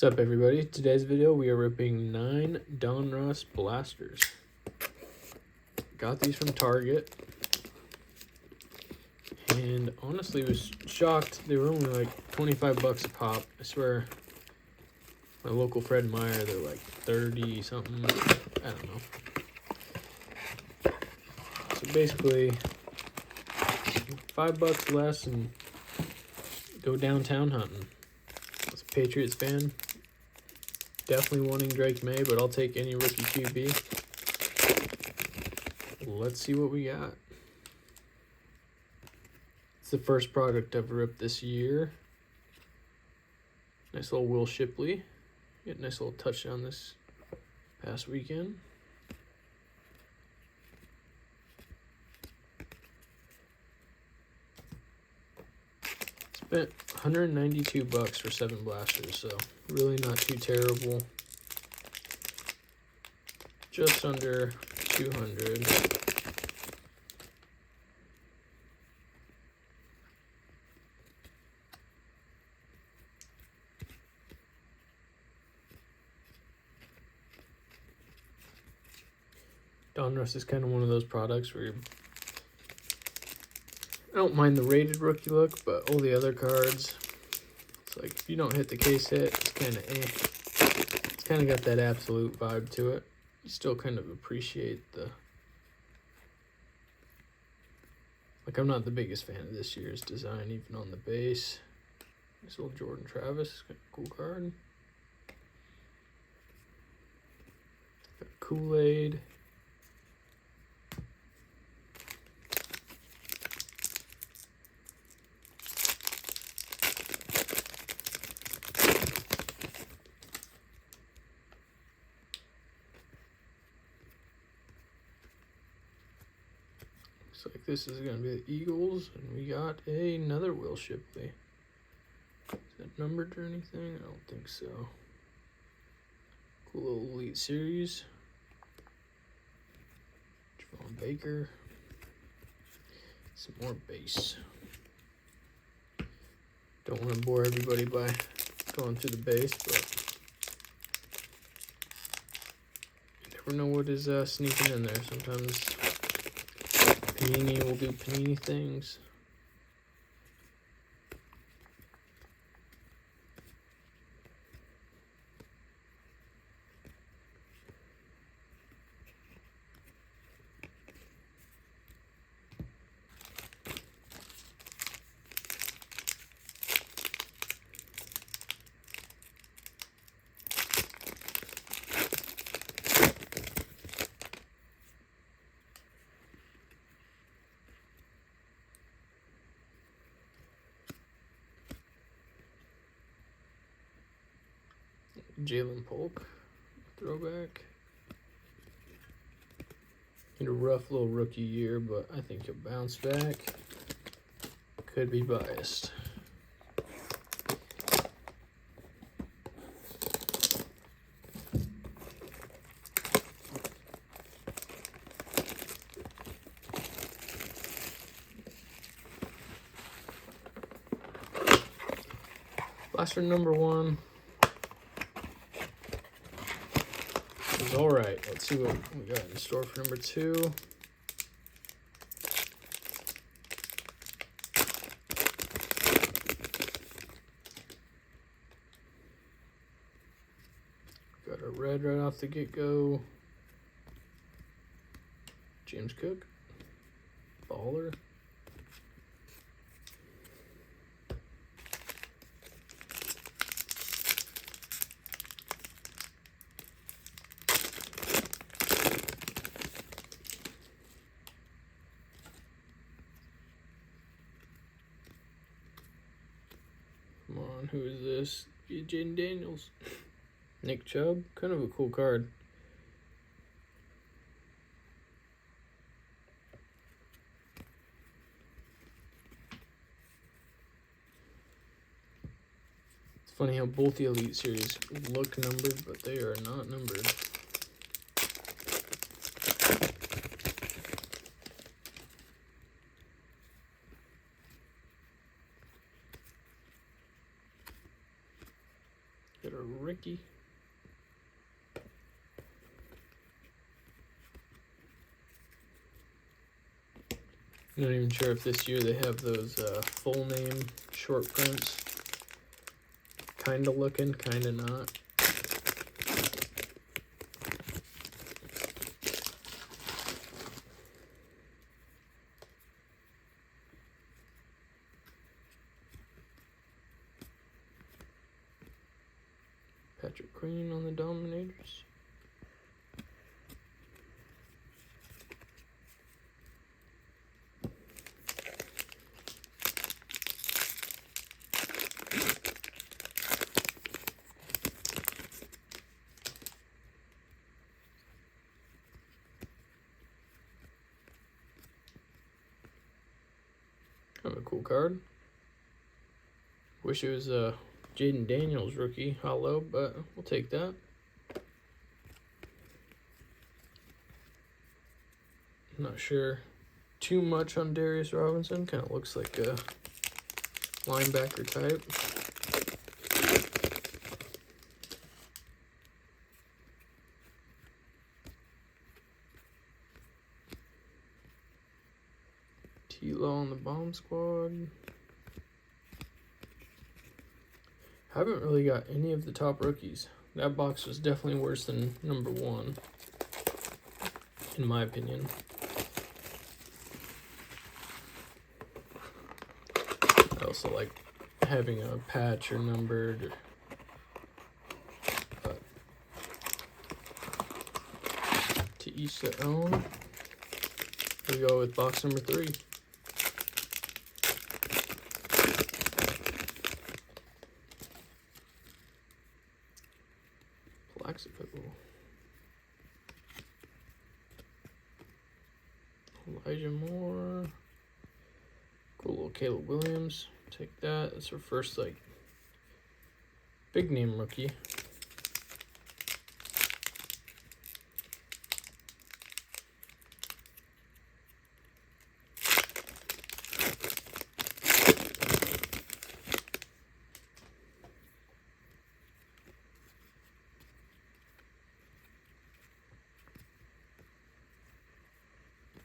What's up, everybody? Today's video we are ripping 9 Donruss blasters. Got these from Target, and honestly was shocked. They were only like 25 bucks a pop. I swear, my local Fred Meyer, they're like 30 something. I don't know. So basically, $5 less and go downtown hunting. As a Patriots fan, definitely wanting Drake May, but I'll take any rookie QB. Let's see what we got. It's the first product I've ripped this year. Nice little Will Shipley. Get a nice little touchdown this past weekend. Spent 192 bucks for 7 blasters, so really not too terrible. Just under 200. Donruss is kind of one of those products where I don't mind the rated rookie look, but all the other cards, it's like if you don't hit the case hit, it's kind of It's kind of got that absolute vibe to it. You still kind of appreciate the... Like, I'm not the biggest fan of this year's design, even on the base. This old Jordan Travis, cool card. Got Kool-Aid. Looks like this is going to be the Eagles, and we got another Will Shipley. Is that numbered or anything? I don't think so. Cool little Elite Series. Javon Baker. Some more base. Don't want to bore everybody by going through the base, but you never know what is sneaking in there. Sometimes Panini will do Panini things. Jalen Polk, throwback. Had a rough little rookie year, but I think he'll bounce back. Could be biased. Blaster number 1. All right, let's see what we got in store for number 2. Got a red right off the get-go. James Cook, baller. Come on, who is this? Jaden Daniels. Nick Chubb, kind of a cool card. It's funny how both the Elite Series look numbered, but they are not numbered. Got a Ricky. I'm not even sure if this year they have those full name short prints. Kinda looking, kinda not. Patrick Queen on the Dominators. Kind of a cool card. Wish it was a Jaden Daniels rookie hollow, but we'll take that. I'm not sure too much on Darius Robinson. Kind of looks like a linebacker type. T-Law on the bomb squad. Haven't really got any of the top rookies. That box was definitely worse than number 1, in my opinion. I also like having a patch or numbered. But to each their own. We go with box number 3. Elijah Moore. Cool little Caleb Williams. Take that. That's our first, like, big name rookie.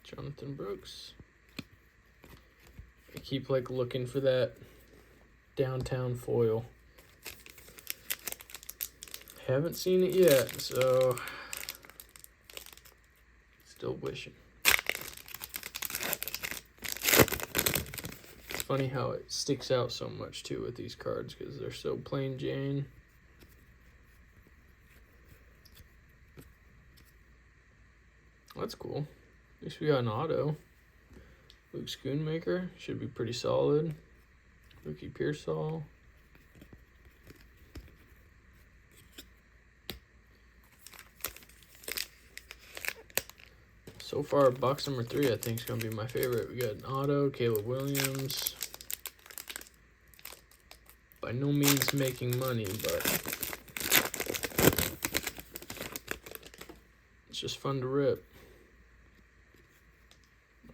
Jonathan Brooks. I keep like looking for that downtown foil. Haven't seen it yet, so still wishing. It's funny how it sticks out so much too with these cards because they're so plain Jane. That's cool. At least we got an auto. Luke Schoonmaker should be pretty solid. Ricky Pearsall. So far, box number 3 I think is going to be my favorite. We got an auto, Caleb Williams. By no means making money, but it's just fun to rip.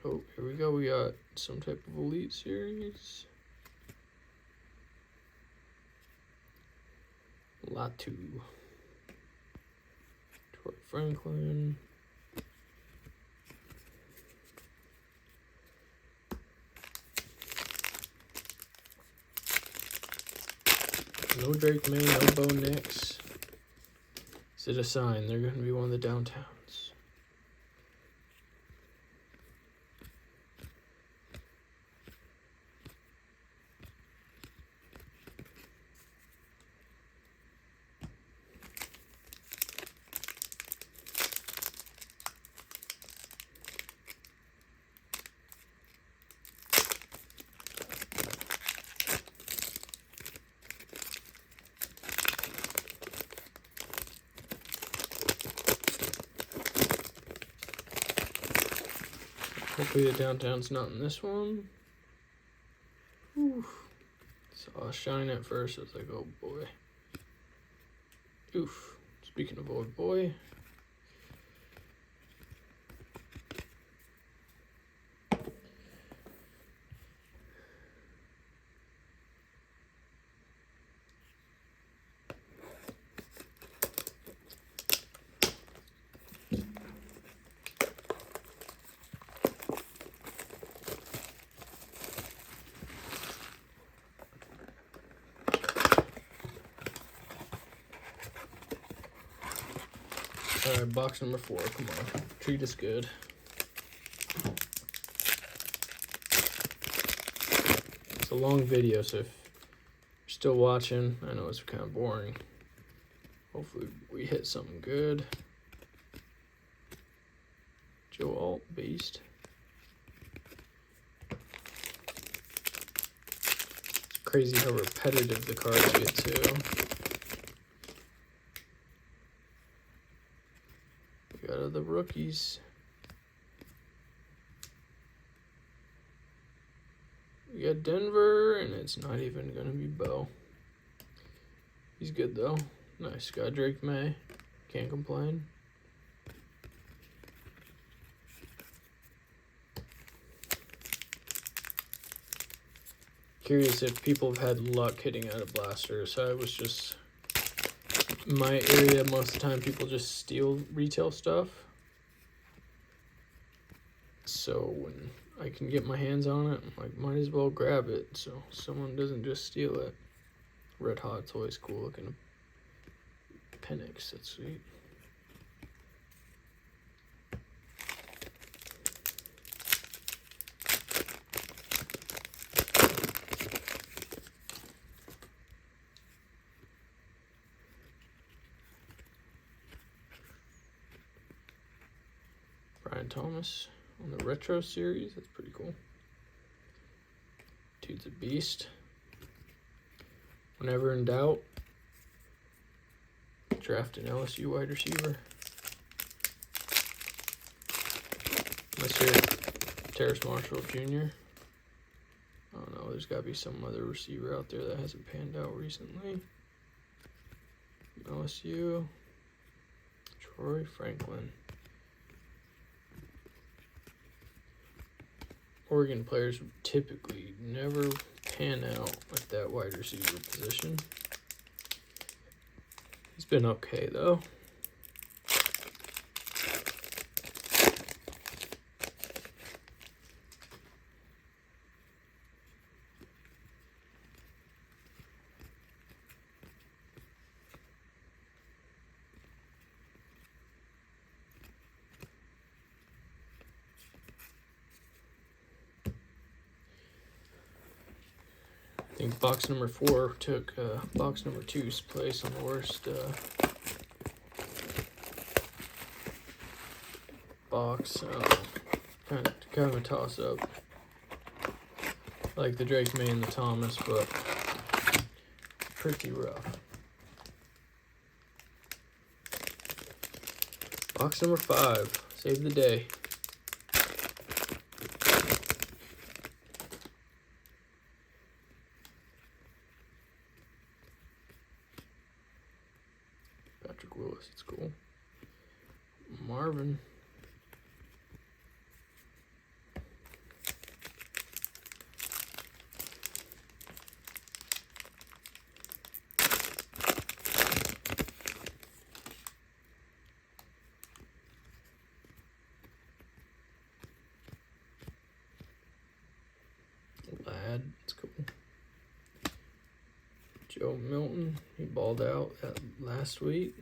Oh, here we go. We got some type of Elite Series. Latu. Troy Franklin. No Drake May, no Bo Nix. Is it a sign they're going to be one of the downtowns? Hopefully the downtown's not in this one. Oof. Saw a shine at first. I was like, oh boy. Oof. Speaking of old boy. Alright, box number 4. Come on. Treat us good. It's a long video, so if you're still watching, I know it's kind of boring. Hopefully we hit something good. Joe Alt, beast. It's crazy how repetitive the cards get too. We got other rookies. We got Denver, and it's not even gonna be Bo. He's good though. Nice. Got Drake May. Can't complain. Curious if people have had luck hitting out of blasters. I was just, in my area, most of the time people just steal retail stuff. So when I can get my hands on it, I'm like, might as well grab it so someone doesn't just steal it. Red Hot's always cool looking. Penix, that's sweet. Brian Thomas on the retro series, that's pretty cool. Dude's a beast. Whenever in doubt, draft an LSU wide receiver. Unless you're Terrace Marshall Jr. I don't know, there's got to be some other receiver out there that hasn't panned out recently. LSU, Troy Franklin. Oregon players typically never pan out at that wide receiver position. He's been okay though. I think box number 4 took box number 2's place on the worst box. Kind of a toss up. I like the Drake May and the Thomas, but pretty rough. Box number 5. Save the day. Patrick Willis, it's cool. Marvin. Lad, it's cool. Joe Milton, he balled out last week.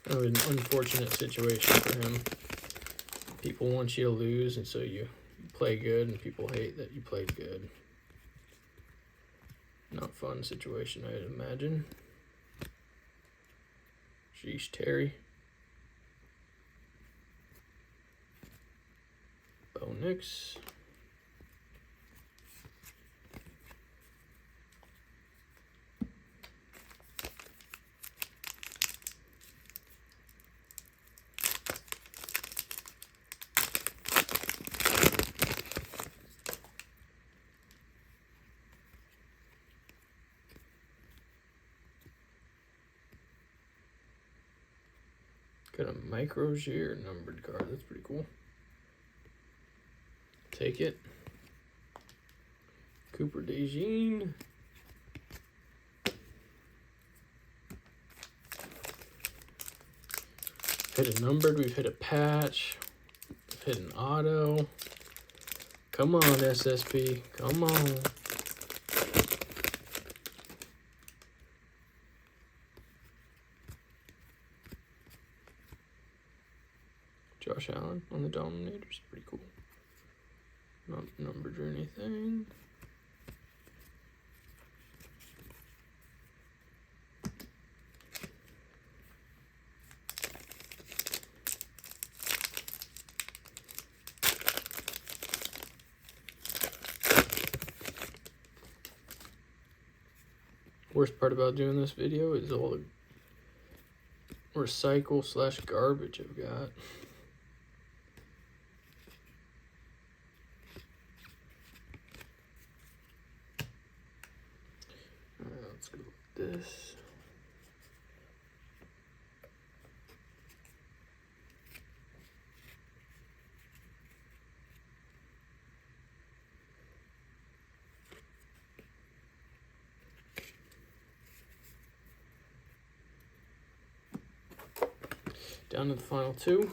An unfortunate situation for him. People want you to lose, and so you play good, and people hate that you played good. Not fun situation, I'd imagine. Sheesh, Terry. Bo Nix. Got a micro shear numbered card. That's pretty cool. Take it. Cooper DeJean. Hit a numbered. We've hit a patch. We've hit an auto. Come on, SSP. Come on. Josh Allen on the Dominators. Pretty cool. Not numbered or anything. Worst part about doing this video is all the recycle / garbage I've got. Alright, let's go with this. Down to the final two.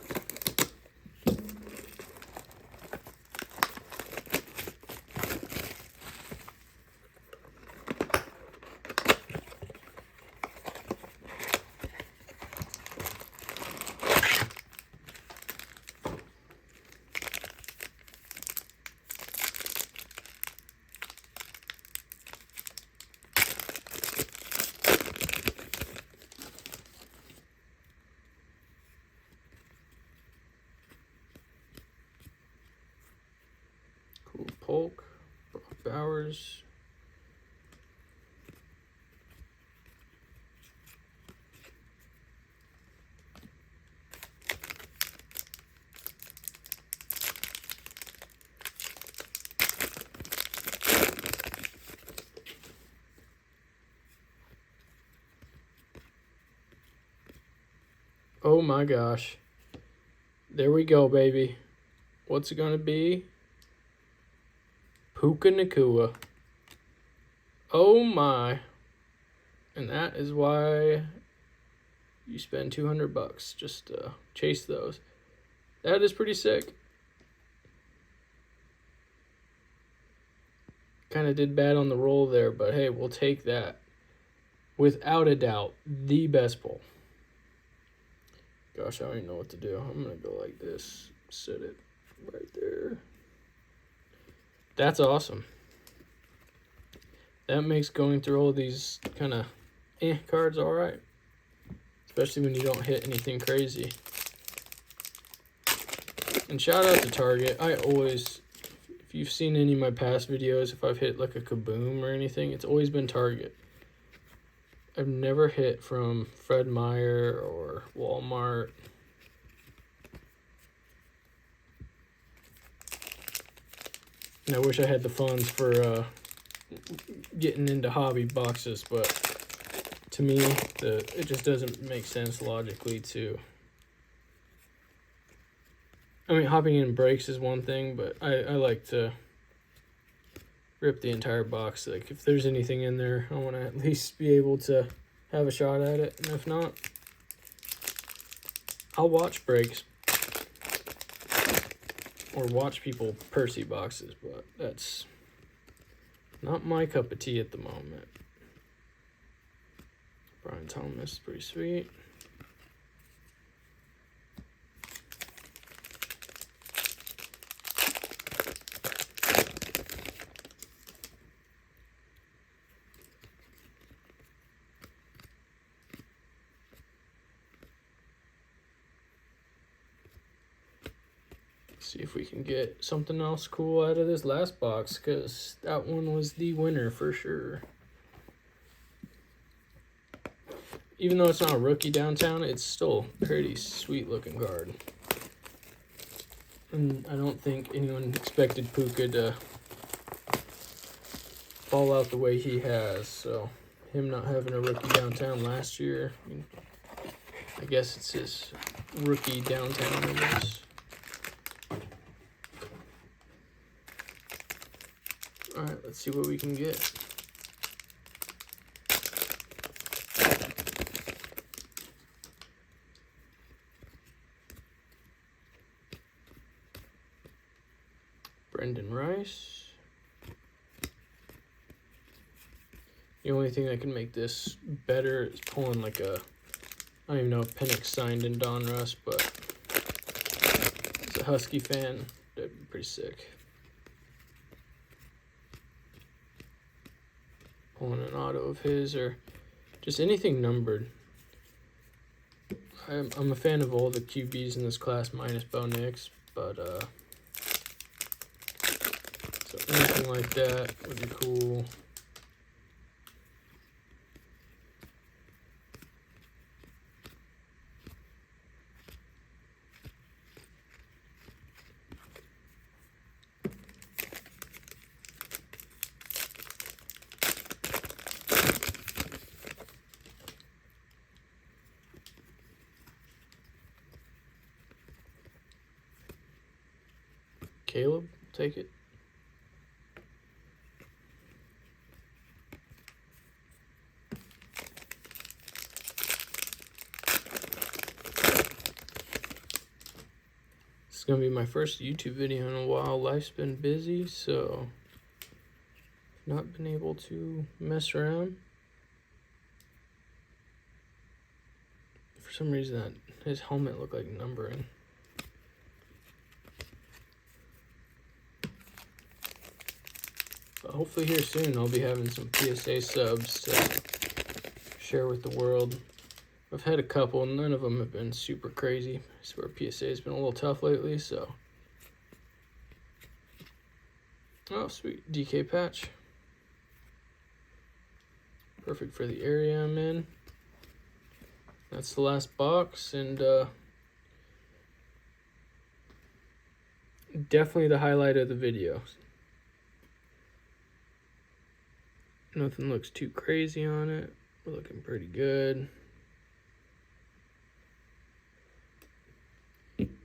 Cool Polk, Brock Bowers. Oh my gosh. There we go, baby. What's it gonna be? Puka Nakua. Oh my. And that is why you spend $200 just to chase those. That is pretty sick. Kind of did bad on the roll there, but hey, we'll take that. Without a doubt, the best pull. Gosh, I don't even know what to do. I'm going to go like this. Set it right there. That's awesome. That makes going through all these kind of cards all right. Especially when you don't hit anything crazy. And shout out to Target. I always, if you've seen any of my past videos, if I've hit like a Kaboom or anything, it's always been Target. I've never hit from Fred Meyer or Walmart. And I wish I had the funds for getting into hobby boxes, but to me, it just doesn't make sense logically to... I mean, hopping in breaks is one thing, but I like to rip the entire box. Like, if there's anything in there, I want to at least be able to have a shot at it. And if not, I'll watch breaks or watch people Percy boxes, but that's not my cup of tea at the moment. Brian Thomas is pretty sweet. See if we can get something else cool out of this last box, because that one was the winner for sure. Even though it's not a rookie downtown, it's still a pretty sweet looking card. And I don't think anyone expected Puka to fall out the way he has, so him not having a rookie downtown last year, I mean, I guess it's his rookie downtown, I guess. Alright, let's see what we can get. Brendan Rice. The only thing that can make this better is pulling like a, I don't even know if Penix signed in Donruss, but as a Husky fan, that'd be pretty sick. Pulling an auto of his or just anything numbered. I'm a fan of all the QBs in this class minus Bo Nix, but so anything like that would be cool. Caleb, take it. This is gonna be my first YouTube video in a while. Life's been busy, so not been able to mess around. For some reason, that his helmet looked like numbering. But hopefully here soon I'll be having some PSA subs to share with the world. I've had a couple, none of them have been super crazy. I swear PSA has been a little tough lately, so. Oh, sweet, DK patch. Perfect for the area I'm in. That's the last box, and definitely the highlight of the video. Nothing looks too crazy on it. We're looking pretty good.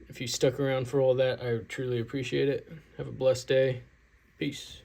If you stuck around for all that, I truly appreciate it. Have a blessed day. Peace.